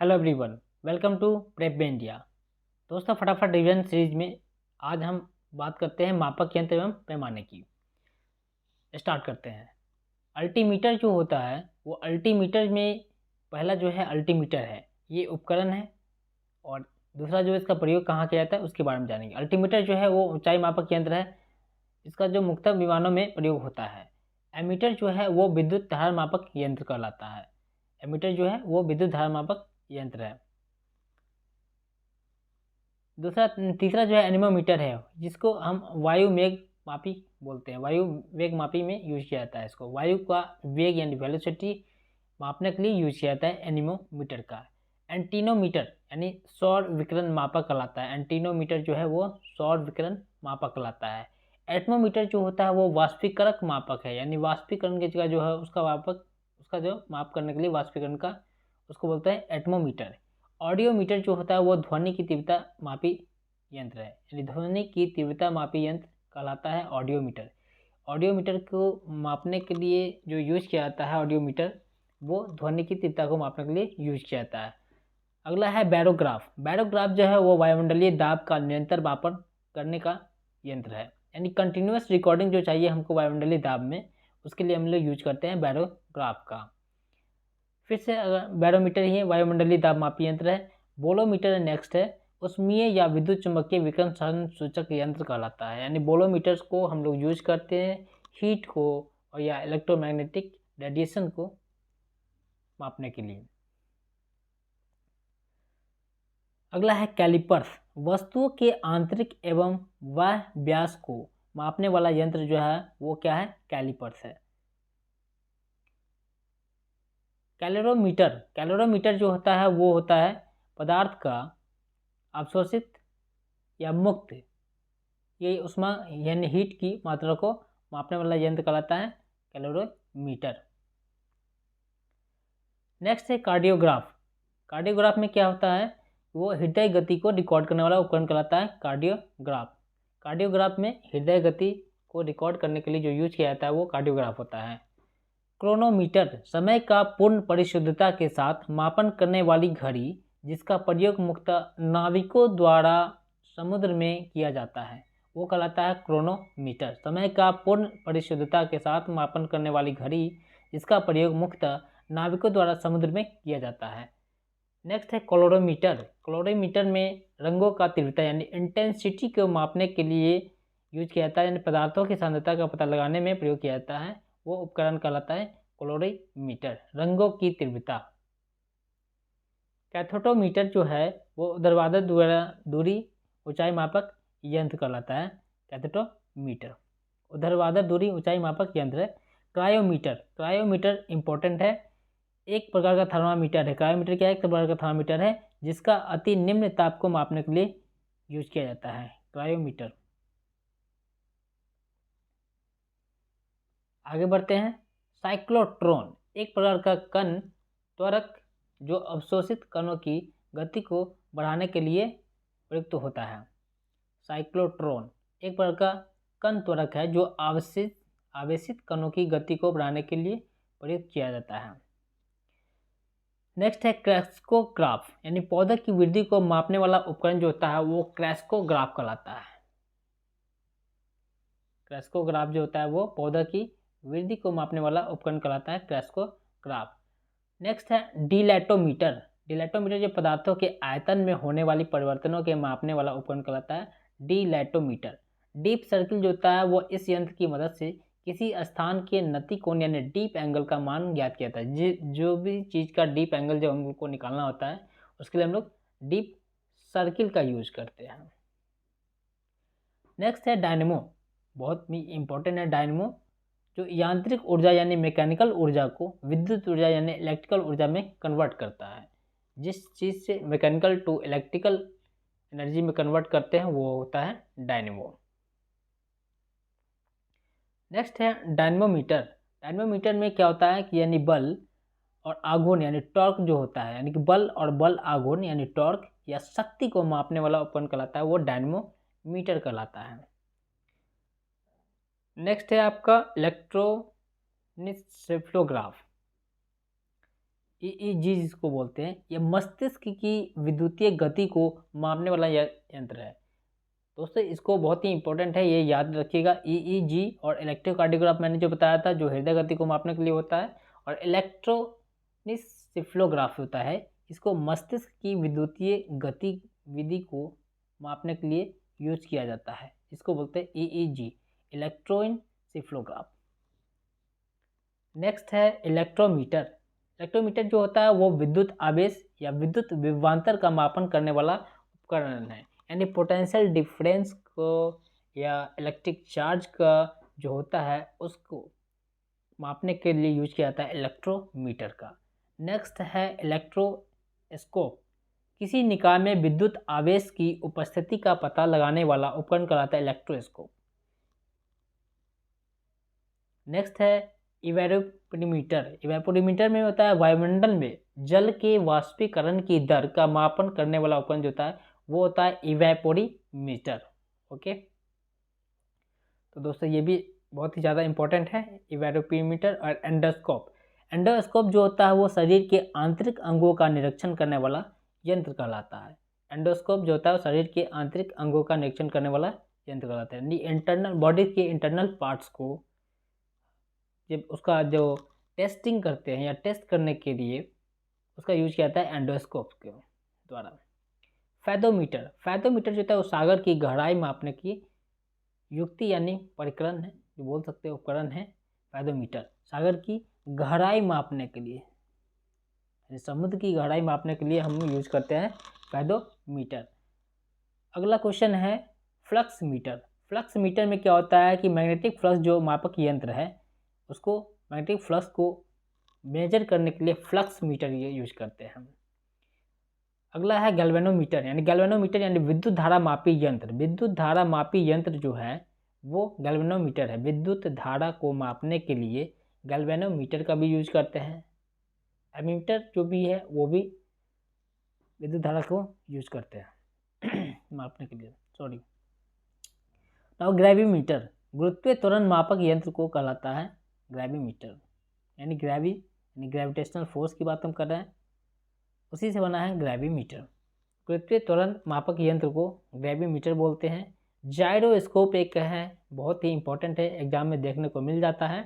Hello everyone, welcome to Prep India. दोस्तों, फटाफट revision series में आज हम बात करते हैं मापक यंत्र एवं पैमाने की। स्टार्ट करते हैं। अल्टीमीटर जो होता है वो अल्टीमीटर में पहला जो है अल्टीमीटर है, ये उपकरण है। और दूसरा जो इसका प्रयोग कहाँ किया जाता है उसके बारे में जानेंगे। अल्टीमीटर जो है वो ऊंचाई मापक यंत्र है, इसका जो मुख्यतः विमानों में प्रयोग होता है। एमीटर जो है वो विद्युत धारा मापक यंत्र कहलाता है। एमीटर जो है वो विद्युत धारा मापक यंत्र है। तीसरा जो है एनीमोमीटर है, जिसको हम वायु वेग मापी बोलते हैं। वायु वेग मापी में यूज किया जाता है। इसको वायु का वेग यानी वेलोसिटी मापने के लिए यूज किया जाता है एनीमोमीटर का। एंटीनोमीटर यानी सौर विकिरण मापक कहलाता है। एंटीनोमीटर जो है वो सौर विकिरण मापक कहलाता है। एटमोमीटर जो होता है वो वाष्पीकरक मापक है, यानी वाष्पीकरण की जगह जो है उसका मापक, उसका जो माप करने के लिए वाष्पीकरण का, उसको बोलते हैं एटमोमीटर। ऑडियोमीटर जो होता है वो ध्वनि की तीव्रता मापी यंत्र है, यानी ध्वनि की तीव्रता मापी यंत्र कहलाता है ऑडियोमीटर। ऑडियोमीटर को मापने के लिए जो यूज किया जाता है ऑडियोमीटर, वो ध्वनि की तीव्रता को मापने के लिए यूज किया जाता है। अगला है बैरोग्राफ। बैरोग्राफ जो है वो वायुमंडलीय दाब का निरंतर मापन करने का यंत्र है, यानी कंटिन्यूस रिकॉर्डिंग जो चाहिए हमको वायुमंडलीय दाब में, उसके लिए हम लोग यूज करते हैं बैरोग्राफ का। फिर से अगर बैरोमीटर ही वायुमंडलीय दाब मापी यंत्र है। बोलोमीटर नेक्स्ट है, उष्मीय या विद्युत चुंबकीय विकिरण सूचक यंत्र कहलाता है, यानी बोलोमीटर्स को हम लोग यूज करते हैं हीट को और या इलेक्ट्रोमैग्नेटिक रेडिएशन को मापने के लिए। अगला है कैलिपर्स। वस्तुओं के आंतरिक एवं बाह्य व्यास को मापने वाला यंत्र जो है वो क्या है, कैलिपर्स है। कैलोरीमीटर। कैलोरीमीटर जो होता है वो होता है पदार्थ का अवशोषित या मुक्त, ये उष्मा यानी हीट की मात्रा को मापने वाला यंत्र कहलाता है कैलोरीमीटर। नेक्स्ट है कार्डियोग्राफ। कार्डियोग्राफ में क्या होता है, वो हृदय गति को रिकॉर्ड करने वाला उपकरण कहलाता है कार्डियोग्राफ। कार्डियोग्राफ में हृदय गति को रिकॉर्ड करने के लिए जो यूज किया जाता है वो कार्डियोग्राफ होता है। क्रोनोमीटर। समय का पूर्ण परिशुद्धता के साथ मापन करने वाली घड़ी, जिसका प्रयोग मुख्यतः नाविकों द्वारा समुद्र में किया जाता है, वो कहलाता है क्रोनोमीटर। समय का पूर्ण परिशुद्धता के साथ मापन करने वाली घड़ी, जिसका प्रयोग मुख्यतः नाविकों द्वारा समुद्र में किया जाता है। नेक्स्ट है कलोरोमीटर। कलोरोमीटर में रंगों का तीव्रता यानी इंटेंसिटी को मापने के लिए यूज किया जाता है, यानी पदार्थों की सांद्रता का पता लगाने में प्रयोग किया जाता है, वो उपकरण कहलाता है कलोरीमीटर, रंगों की तीव्रता। कैथोटोमीटर जो है वो ऊर्ध्वाधर दूरी ऊंचाई मापक यंत्र कहलाता है। कैथोटोमीटर ऊर्ध्वाधर दूरी ऊंचाई मापक यंत्र है। क्रायोमीटर। क्रायोमीटर इंपॉर्टेंट है, एक प्रकार का थर्मामीटर है। क्रायोमीटर क्या है, एक प्रकार का थर्मामीटर है जिसका अति निम्न ताप को मापने के लिए यूज किया जाता है, क्रायोमीटर। आगे बढ़ते हैं। साइक्लोट्रॉन एक प्रकार का कण त्वरक जो अवशोषित कणों की गति को बढ़ाने के लिए प्रयुक्त होता है। साइक्लोट्रॉन एक प्रकार का कण त्वरक है जो आवेशित कणों की गति को बढ़ाने के लिए प्रयुक्त किया जाता है। नेक्स्ट है क्रैस्कोग्राफ, यानी पौधे की वृद्धि को मापने वाला उपकरण जो होता है वो क्रैस्कोग्राफ कहलाता है। क्रैस्कोग्राफ जो होता है वो पौधे की वृद्धि को मापने वाला उपकरण कहलाता है क्रैस्कोग्राफ। नेक्स्ट है डिलैटोमीटर। डिलैटोमीटर जो पदार्थों के आयतन में होने वाली परिवर्तनों के मापने वाला उपकरण कहलाता है डिलैटोमीटर। डीप सर्किल जो होता है वो इस यंत्र की मदद से किसी स्थान के नति कोण यानी डीप एंगल का मान ज्ञात किया जाता है। जो भी चीज़ का डीप एंगल जो हम लोग को निकालना होता है उसके लिए हम लोग डीप सर्किल का यूज करते हैं। नेक्स्ट है डायनेमो, बहुत ही इंपॉर्टेंट है डायनेमो, जो यांत्रिक ऊर्जा यानी मैकेनिकल ऊर्जा को विद्युत ऊर्जा यानी इलेक्ट्रिकल ऊर्जा में कन्वर्ट करता है। जिस चीज़ से मैकेनिकल टू इलेक्ट्रिकल एनर्जी में कन्वर्ट करते हैं वो होता है डायनेमो। नेक्स्ट है डायनेमोमीटर। डायनेमोमीटर में क्या होता है कि यानी बल और आघूर्ण यानी टॉर्क जो होता है, यानी कि बल और बल आघूर्ण यानी टॉर्क या शक्ति को मापने वाला उपकरण कहलाता है वो डायनेमोमीटर कहलाता है। नेक्स्ट है आपका इलेक्ट्रोन्सेफलोग्राफ। EEG जिसको बोलते हैं, यह मस्तिष्क की विद्युतीय गति को मापने वाला यंत्र है। दोस्तों इसको बहुत ही इंपॉर्टेंट है, ये याद रखिएगा। EEG और इलेक्ट्रोकार्डियोग्राफ मैंने जो बताया था, जो हृदय गति को मापने के लिए होता है, और इलेक्ट्रोनिसिफलोग्राफ होता है, इसको मस्तिष्क की विद्युतीय गतिविधि को मापने के लिए यूज किया जाता है। इसको बोलते हैं EEG, इलेक्ट्रोइनसिफलोग्राफ। नेक्स्ट है इलेक्ट्रोमीटर। इलेक्ट्रोमीटर जो होता है वो विद्युत आवेश या विद्युत विभवांतर का मापन करने वाला उपकरण है, यानी पोटेंशियल डिफरेंस को या इलेक्ट्रिक चार्ज का जो होता है उसको मापने के लिए यूज किया जाता है इलेक्ट्रोमीटर का। नेक्स्ट है इलेक्ट्रोस्कोप। किसी निकाय में विद्युत आवेश की उपस्थिति का पता लगाने वाला उपकरण कहलाता है इलेक्ट्रोस्कोप। नेक्स्ट है इवेपोरीमीटर। इवेपोरीमीटर में होता है वायुमंडल में जल के वाष्पीकरण की दर का मापन करने वाला उपकरण जो होता है वो होता है इवेपोरीमीटर। ओके, तो दोस्तों ये भी बहुत ही ज़्यादा इंपॉर्टेंट है, इवेपोरीमीटर। और एंडोस्कोप। एंडोस्कोप जो होता है वो शरीर के आंतरिक अंगों का निरीक्षण करने वाला यंत्र कहलाता है। एंडोस्कोप जो होता है वो शरीर के आंतरिक अंगों का निरीक्षण करने वाला यंत्र कहलाता है, यानी इंटरनल बॉडी के इंटरनल पार्ट्स को जब उसका जो टेस्टिंग करते हैं या टेस्ट करने के लिए उसका यूज किया जाता है एंडोस्कोप के द्वारा। फैथोमीटर। फैथोमीटर जो होता है वो सागर की गहराई मापने की युक्ति यानी परिकरण है, जो बोल सकते हैं उपकरण है फैथोमीटर। सागर की गहराई मापने के लिए, समुद्र की गहराई मापने के लिए हम यूज करते हैं फैथोमीटर। अगला क्वेश्चन है फ्लक्स मीटर। फ्लक्स मीटर में क्या होता है कि मैग्नेटिक फ्लक्स जो मापक यंत्र है उसको मैग्नेटिक फ्लक्स को मेजर करने के लिए फ्लक्स मीटर ये यूज करते हैं हम। अगला है गैल्वेनोमीटर। यानी गैल्वेनोमीटर यानी विद्युत धारा मापी यंत्र। विद्युत धारा मापी यंत्र जो है वो गैल्वेनोमीटर है। विद्युत धारा को मापने के लिए गैल्वेनोमीटर का भी यूज करते हैं। एमीटर जो भी है वो भी विद्युत धारा को यूज करते हैं मापने के लिए। Sorry, now ग्रेविमीटर। गुरुत्वीय त्वरण मापक यंत्र को कहलाता है ग्रेविमीटर। यानी ग्रेविटेशनल फोर्स की बात हम कर रहे हैं, उसी से बना है ग्रेविमीटर। गुरुत्वीय त्वरण मापक यंत्र को ग्रेविमीटर बोलते हैं। जायरोस्कोप एक है, बहुत ही इंपॉर्टेंट है, एग्जाम में देखने को मिल जाता है।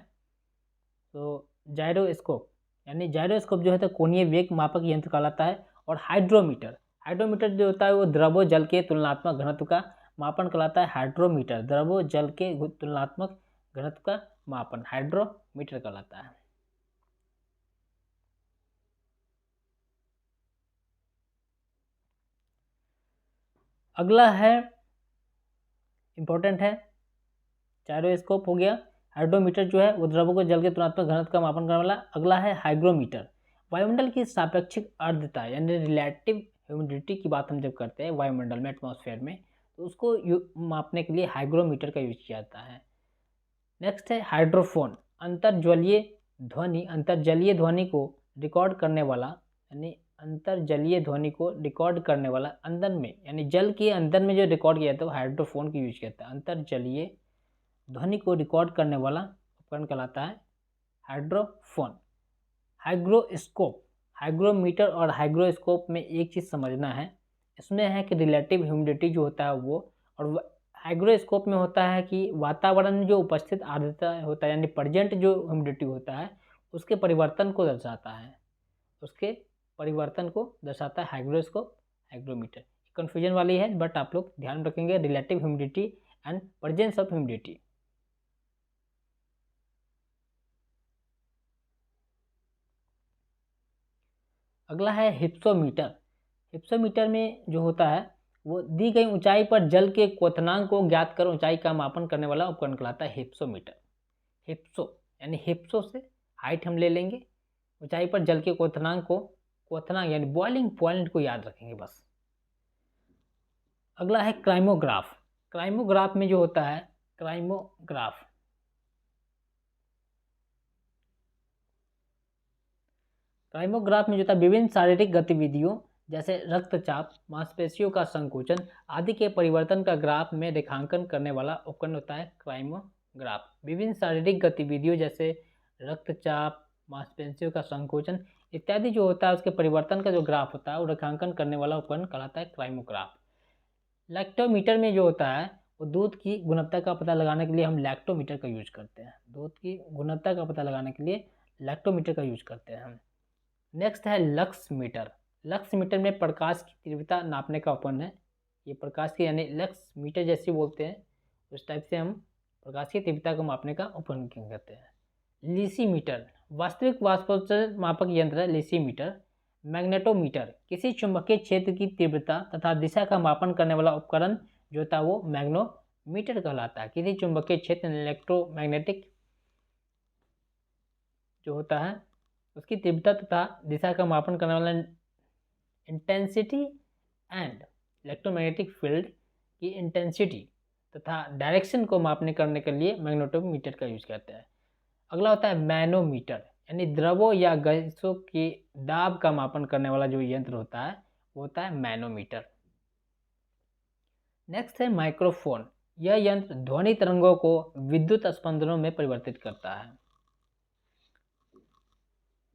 तो जायरोस्कोप यानी जायरोस्कोप जो है तो कोणीय वेग मापक यंत्र कहलाता है। और हाइड्रोमीटर। हाइड्रोमीटर जो होता है वो द्रव जल के तुलनात्मक घनत्व का मापन कहलाता है हाइड्रोमीटर। द्रव जल के तुलनात्मक घनत्व का मापन हाइड्रोमीटर कहलाता है। अगला है इंपॉर्टेंट है, जायरोस्कोप हो गया। हाइड्रोमीटर जो है वो द्रव को जल के तुलनात्मक घनत्व का मापन करने वाला। अगला है हाइग्रोमीटर। वायुमंडल की सापेक्षिक आर्द्रता यानी रिलेटिव ह्यूमिडिटी की बात हम जब करते हैं वायुमंडल में, एटमॉस्फेयर में, तो उसको मापने के लिए हाइग्रोमीटर का यूज किया जाता है। नेक्स्ट है हाइड्रोफोन। अंतर्जलीय ध्वनि को रिकॉर्ड करने वाला, यानी अंतर्जलीय ध्वनि को रिकॉर्ड करने वाला अंदर में, यानी जल के अंदर में जो रिकॉर्ड किया जाता है वो हाइड्रोफोन की यूज किया जाता है। अंतर्जलीय ध्वनि को रिकॉर्ड करने वाला उपकरण कहलाता है हाइड्रोफोन। हाइग्रोस्कोप। हाइग्रोमीटर और हाइग्रोस्कोप में एक चीज़ समझना है, इसमें है कि रिलेटिव ह्यूमिडिटी जो होता है वो, और हाइग्रोस्कोप में होता है कि वातावरण में जो उपस्थित आर्द्रता होता है यानी प्रेजेंट जो ह्यूमिडिटी होता है उसके परिवर्तन को दर्शाता है, उसके परिवर्तन को दर्शाता है हाइग्रोस्कोप हाइग्रोमीटर। कन्फ्यूजन वाली है बट आप लोग ध्यान रखेंगे, relative humidity and presence of humidity. अगला है हिप्सोमीटर। हिप्सोमीटर में जो होता है वो दी गई ऊंचाई पर जल के क्वथनांक को ज्ञात कर ऊंचाई का मापन करने वाला उपकरण कहलाता है हिप्सोमीटर। हिप्सो यानी हिप्सो से हाइट हम ले लेंगे, ऊंचाई पर जल के क्वथनांक यानी बॉइलिंग पॉइंट को याद रखेंगे बस। अगला है क्राइमोग्राफ। क्राइमोग्राफ में जो होता है क्राइमोग्राफ में जो होता है विभिन्न शारीरिक गतिविधियों जैसे रक्तचाप, मांसपेशियों का संकोचन आदि के परिवर्तन का ग्राफ में रेखांकन करने वाला उपकरण होता है क्राइमोग्राफ। विभिन्न शारीरिक गतिविधियों जैसे रक्तचाप, मांसपेशियों का संकोचन इत्यादि जो होता है उसके परिवर्तन का जो ग्राफ होता है वो रेखांकन करने वाला उपकरण कहलाता है क्राइमोग्राफ। लैक्टोमीटर में जो होता है वो दूध की गुणवत्ता का पता लगाने के लिए हम लैक्टोमीटर का यूज करते हैं। दूध की गुणवत्ता का पता लगाने के लिए लैक्टोमीटर का यूज करते हैं हम। नेक्स्ट है लक्स मीटर। लक्स मीटर में प्रकाश की तीव्रता नापने का उपकरण है। ये प्रकाश की यानी लक्स मीटर जैसे बोलते हैं, उस टाइप से हम प्रकाश की तीव्रता को मापने का उपकरण कहते हैं। लिसीमीटर वास्तविक वाष्पोत्सर्जन मापक यंत्र है। लिसीमीटर। मैग्नेटोमीटर किसी चुंबकीय क्षेत्र की तीव्रता तथा दिशा का मापन करने वाला उपकरण जो होता है वो मैग्नेटोमीटर कहलाता है। किसी चुंबकीय क्षेत्र इलेक्ट्रोमैग्नेटिक जो होता है उसकी तीव्रता तथा दिशा का मापन करने वाला इंटेंसिटी एंड इलेक्ट्रोमैग्नेटिक फील्ड की इंटेंसिटी तथा डायरेक्शन को मापने करने के लिए मैग्नेटोमीटर का यूज करते हैं। अगला होता है मैनोमीटर, यानी द्रवों या गैसों के दाब का मापन करने वाला जो यंत्र होता है वो होता है मैनोमीटर। नेक्स्ट है माइक्रोफोन। यह यंत्र ध्वनि तरंगों को विद्युत स्पंदनों में परिवर्तित करता है।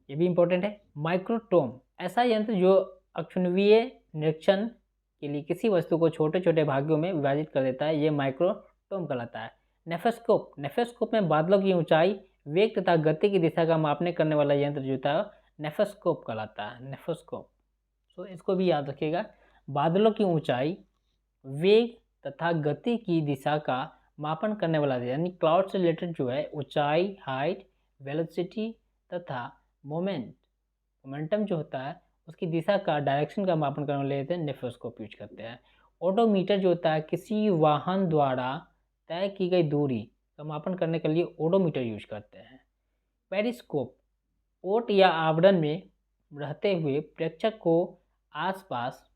ये भी इंपॉर्टेंट है। माइक्रोटोम ऐसा यंत्र जो अक्षुण्णीय निरीक्षण के लिए किसी वस्तु को छोटे छोटे भागों में विभाजित कर देता है, ये माइक्रोटोम कहलाता है। नेफेस्कोप। नेफेस्कोप में बादलों की ऊंचाई, वेग तथा गति की दिशा का मापने करने वाला यंत्र जो होता है नेफेस्कोप कहलाता है। नेफेस्कोप, तो इसको भी याद रखिएगा। बादलों की ऊंचाई, वेग तथा गति की दिशा का मापन करने वाला यानी क्लाउड से रिलेटेड जो है ऊंचाई, हाइट, वेलोसिटी तथा मोमेंटम जो होता है उसकी दिशा का, डायरेक्शन का मापन करने वाले लेते हैं नेफेस्कोप यूज करते हैं। ओडोमीटर जो होता है किसी वाहन द्वारा तय की गई दूरी का मापन करने के लिए ओडोमीटर यूज करते हैं। पेरिस्कोप ओट या आवरण में रहते हुए प्रेक्षक को आसपास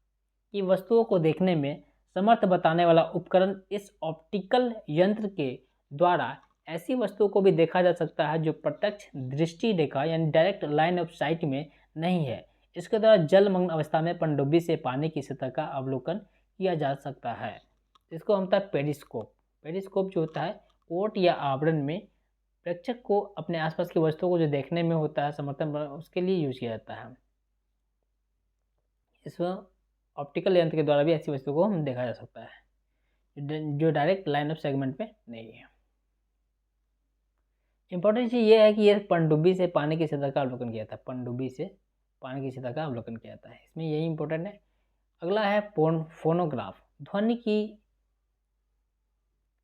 की वस्तुओं को देखने में समर्थ बताने वाला उपकरण। इस ऑप्टिकल यंत्र के द्वारा ऐसी वस्तुओं को भी देखा जा सकता है जो प्रत्यक्ष दृष्टि रेखा यानी डायरेक्ट लाइन ऑफ साइट में नहीं है। इसके द्वारा जलमग्न अवस्था में पनडुब्बी से पानी की सतह का अवलोकन किया जा सकता है। इसको हम होता है पेरिस्कोप। पेरिस्कोप जो होता है ओट या आवरण में प्रेक्षक को अपने आसपास की वस्तुओं को जो देखने में होता है समर्थन, उसके लिए यूज किया जाता है। इसमें ऑप्टिकल यंत्र के द्वारा भी ऐसी वस्तुओं को हम देखा जा सकता है जो डायरेक्ट लाइन ऑफ सेगमेंट में नहीं है। इंपॉर्टेंट चीज़ ये है कि यह पनडुब्बी से पानी की सतह का अवलोकन किया था। पनडुब्बी से पानी की सतह का अवलोकन किया जाता है, इसमें यही इंपॉर्टेंट है। अगला है फोनोग्राफ। ध्वनि की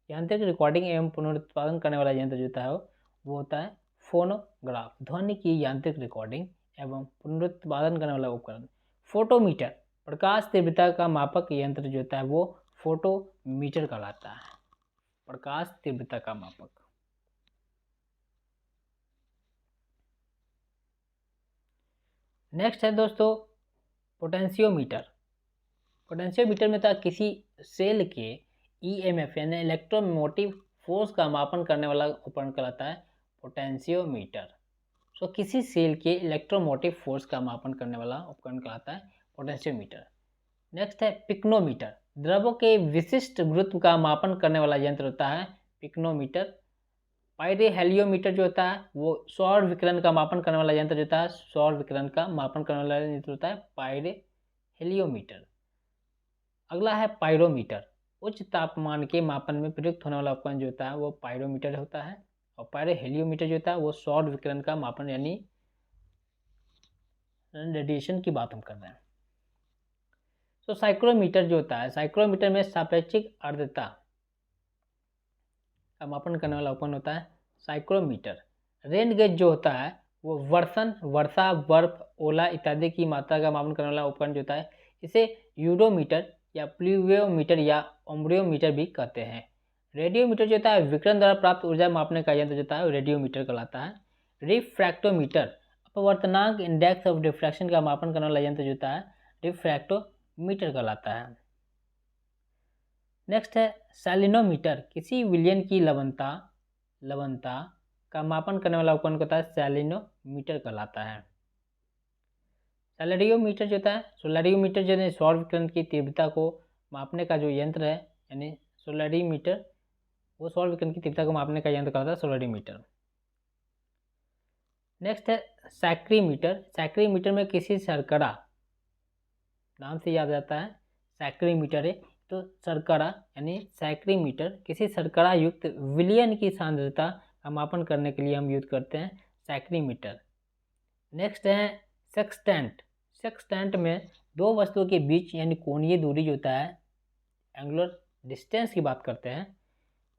यांत्रिक रिकॉर्डिंग एवं पुनरुत्पादन करने वाला यंत्र जो होता है वो होता है फोनोग्राफ। ध्वनि की यांत्रिक रिकॉर्डिंग एवं पुनरुत्पादन करने वाला उपकरण। फोटोमीटर प्रकाश तीव्रता का मापक यंत्र जो होता है वो फोटोमीटर कहलाता है। प्रकाश तीव्रता का मापक। नेक्स्ट है दोस्तों पोटेंशियोमीटर। पोटेंशियोमीटर में था किसी सेल के ईएमएफ यानी इलेक्ट्रोमोटिव फोर्स का मापन करने वाला उपकरण कहलाता है पोटेंशियोमीटर। सो किसी सेल के इलेक्ट्रोमोटिव फोर्स का मापन करने वाला उपकरण कहलाता है पोटेंशियोमीटर। नेक्स्ट है पिक्नोमीटर। द्रव्यों के विशिष्ट गुरुत्व का मापन करने वाला यंत्र होता है पिक्नोमीटर। पायरेहेलियोमीटर जो होता है वो सौर विकिरण का मापन करने वाला यंत्र जो होता है, सौर विकिरण का मापन करने वाला यंत्र होता है पायरेहेलियोमीटर। अगला है पायरोमीटर। उच्च तापमान के मापन में प्रयुक्त होने वाला उपकरण जो होता है वो पायरोमीटर होता है। और पायरोहेलियोमीटर जो होता है वो सौर विकिरण का मापन यानी रेडिएशन की बात हम कर रहे हैं। तो साइक्रोमीटर जो होता है, साइक्रोमीटर में सापेक्षिक आर्द्रता का मापन करने वाला उपकरण होता है साइक्रोमीटर। रेन गेज जो होता है वो वर्षा, बर्फ, ओला इत्यादि की मात्रा का मापन करने वाला उपकरण जो होता है इसे यूरोमीटर या प्लूवियोमीटर या ओम्ब्रियोमीटर भी कहते हैं। रेडियोमीटर जो होता है विकिरण द्वारा प्राप्त ऊर्जा मापने का यंत्र जो होता है रेडियोमीटर कहलाता है। रिफ्रैक्टोमीटर अपवर्तनांक इंडेक्स ऑफ डिफ्रैक्शन का मापन करने वाला यंत्र जो होता है रिफ्रैक्टोमीटर कहलाता है। नेक्स्ट है सैलिनोमीटर। किसी विलयन की लवणता का मापन करने वाला उपकरण होता है सैलिनोमीटर कहलाता है। सोलरियोमीटर जो होता है, सोलरियोमीटर जो है सौर विकिरण की तीव्रता को मापने का जो यंत्र है यानी सोलरियोमीटर, वो सौर विकिरण की तीव्रता को मापने का यंत्र कहलाता है सोलरियोमीटर। नेक्स्ट है सैक्रीमीटर। सैक्रीमीटर में किसी शर्करा, नाम से याद आता है सैक्रीमीटर है, तो शर्करा यानी सैक्रीमीटर किसी शर्करा युक्त विलयन की सांद्रता का मापन करने के लिए हम यूज करते हैं सैक्रीमीटर। नेक्स्ट है सेक्सटेंट। सेक्सटेंट में दो वस्तुओं के बीच यानी कोणीय दूरी जो होता है, एंगुलर डिस्टेंस की बात करते हैं,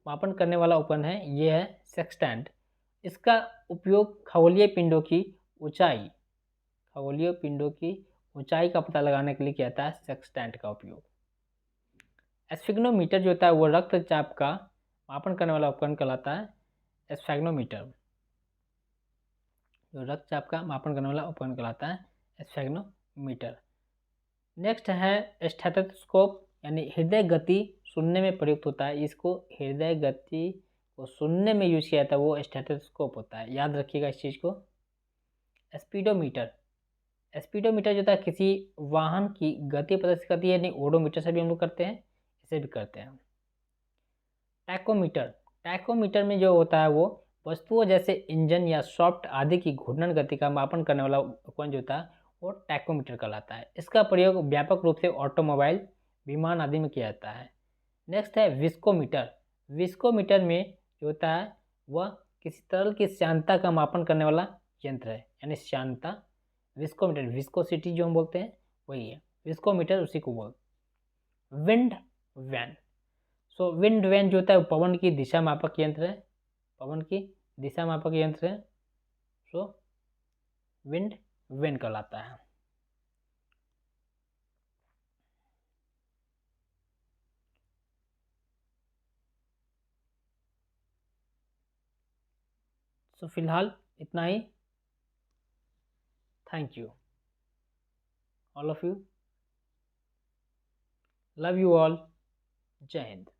मापन करने वाला उपकरण है, ये है सेक्सटेंट। इसका उपयोग खगोलीय पिंडों की ऊंचाई, खगोलीय पिंडों की ऊंचाई का पता लगाने के लिए किया जाता है सेक्सटेंट का उपयोग। एस्फिग्नोमीटर जो होता है वो रक्तचाप का मापन करने वाला उपकरण कहलाता है एस्फेग्नोमीटर, जो रक्तचाप का मापन करने वाला उपकरण कहलाता है एस्फेग्नोमीटर। नेक्स्ट है स्टेथोस्कोप, यानी हृदय गति सुनने में प्रयुक्त होता है, इसको हृदय गति को सुनने में यूज किया जाता है, वो स्टेथोस्कोप होता है, याद रखिएगा इस चीज़ को। स्पीडोमीटर। स्पीडोमीटर जो होता है किसी वाहन की गति प्रदर्शित करती है, यानी ओडोमीटर से भी हम लोग करते हैं, इसे भी करते हैं। टैकोमीटर। टैकोमीटर में जो होता है वो वस्तुओं जैसे इंजन या सॉफ्ट आदि की घूर्णन गति का मापन करने वाला उपकरण जो होता है वो टैकोमीटर कहलाता है। इसका प्रयोग व्यापक रूप से ऑटोमोबाइल, विमान आदि में किया जाता है। नेक्स्ट है विस्कोमीटर। विस्कोमीटर में जो होता है वह किसी तरल की श्यानता का मापन करने वाला यंत्र है, यानी श्यानता। विस्कोमीटर, विस्कोसिटी जो हम बोलते हैं वही है, विस्कोमीटर उसी को बोलते। Wind vane. So wind vane जो होता है वो पवन की दिशा मापक यंत्र है, पवन की दिशा मापक यंत्र है, सो विंड वैन कहलाता है। सो फिलहाल इतना ही। Thank you all of you, love you all, जय हिंद।